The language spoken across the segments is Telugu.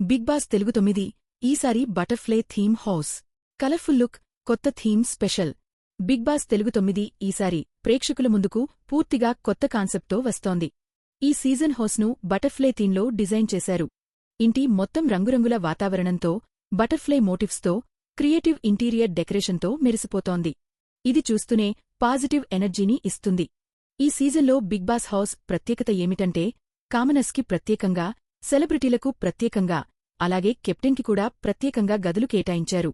బిగ్ బాస్ తెలుగు 9 ఈసారి butterfly theme house colourful look కొత్త theme special Bigg Boss Telugu 9 ఈసారి ప్రేక్షకుల ముందుకు పూర్తిగా కొత్త కాన్సెప్ట్తో వస్తోంది. ఈ సీజన్ హౌస్ను బటర్ఫ్లై థీమ్లో డిజైన్ చేశారు. ఇంటి మొత్తం రంగురంగుల వాతావరణంతో, బటర్ఫ్లై మోటివ్స్తో, క్రియేటివ్ ఇంటీరియర్ డెకరేషన్తో మెరిసిపోతోంది. ఇది చూస్తూనే పాజిటివ్ ఎనర్జీని ఇస్తుంది. ఈ సీజన్లో బిగ్ బాస్ హౌస్ ప్రత్యేకత ఏమిటంటే, కామనర్స్కి ప్రత్యేకంగా, సెలబ్రిటీలకు ప్రత్యేకంగా, అలాగే కెప్టెన్కి కూడా ప్రత్యేకంగా గదులు కేటాయించారు.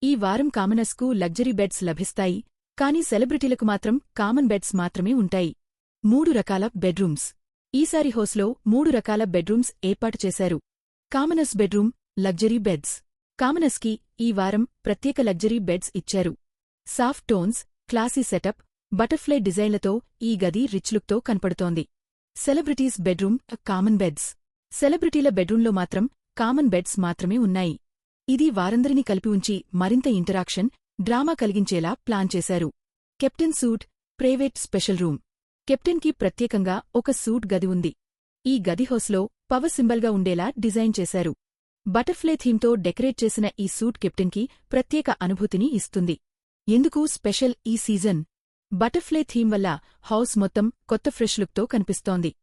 ఈ వారం కామనర్స్కు లగ్జరీ బెడ్స్ లభిస్తాయి, కానీ సెలబ్రిటీలకు మాత్రం కామన్ బెడ్స్ మాత్రమే ఉంటాయి. 3 రకాల బెడ్రూమ్స్ ఈసారి హౌస్లో 3 రకాల బెడ్రూమ్స్ ఏర్పాటు చేశారు. Commoners bedroom, luxury beds. కామనర్స్కి ఈ వారం ప్రత్యేక లగ్జరీ బెడ్స్ ఇచ్చారు. Soft tones, classy setup, butterfly డిజైన్లతో ఈ గది రిచ్ లుక్తో కనపడుతోంది. Celebrities bedroom, common beds. సెలబ్రిటీల బెడ్రూంలో మాత్రం కామన్ బెడ్స్ మాత్రమే ఉన్నాయి. ఇది వారందరినీ కలిపి ఉంచి మరింత ఇంటరాక్షన్, డ్రామా కలిగించేలా ప్లాన్ చేశారు. Captain suite, private special room. కెప్టెన్కి ప్రత్యేకంగా ఒక సూట్ గది ఉంది. ఈ గది హౌస్లో పవర్ సింబల్గా ఉండేలా డిజైన్ చేశారు. బటర్ఫ్లై థీమ్తో డెకరేట్ చేసిన ఈ సూట్ కెప్టెన్కి ప్రత్యేక అనుభూతిని ఇస్తుంది. ఎందుకు స్పెషల్ ఈ సీజన్? బటర్ఫ్లై థీమ్ వల్ల హౌస్ మొత్తం కొత్త ఫ్రెష్ లుక్తో కనిపిస్తోంది.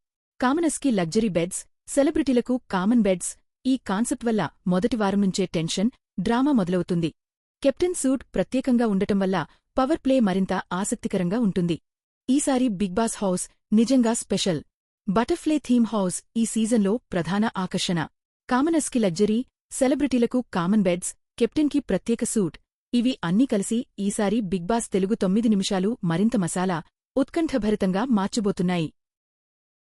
కామనర్స్కి లగ్జరీ బెడ్స్, సెలబ్రిటీలకు కామన్ బెడ్స్. ఈ కాన్సెప్ట్ వల్ల మొదటి వారం నుంచే టెన్షన్, డ్రామా మొదలవుతుంది. కెప్టెన్ సూట్ ప్రత్యేకంగా ఉండటం వల్ల పవర్ ప్లే మరింత ఆసక్తికరంగా ఉంటుంది. ఈసారి బిగ్ బాస్ హౌస్ నిజంగా స్పెషల్. బటర్ఫ్లై థీమ్ హౌస్ ఈ సీజన్లో ప్రధాన ఆకర్షణ. కామనర్స్కి లగ్జరీ, సెలబ్రిటీలకు కామన్ బెడ్స్, కెప్టెన్కి ప్రత్యేక సూట్. ఇవి అన్నీ కలిసి ఈసారి బిగ్ బాస్ తెలుగు 9 నిమిషాలు మరింత మసాలా, ఉత్కంఠభరితంగా మార్చబోతున్నాయి.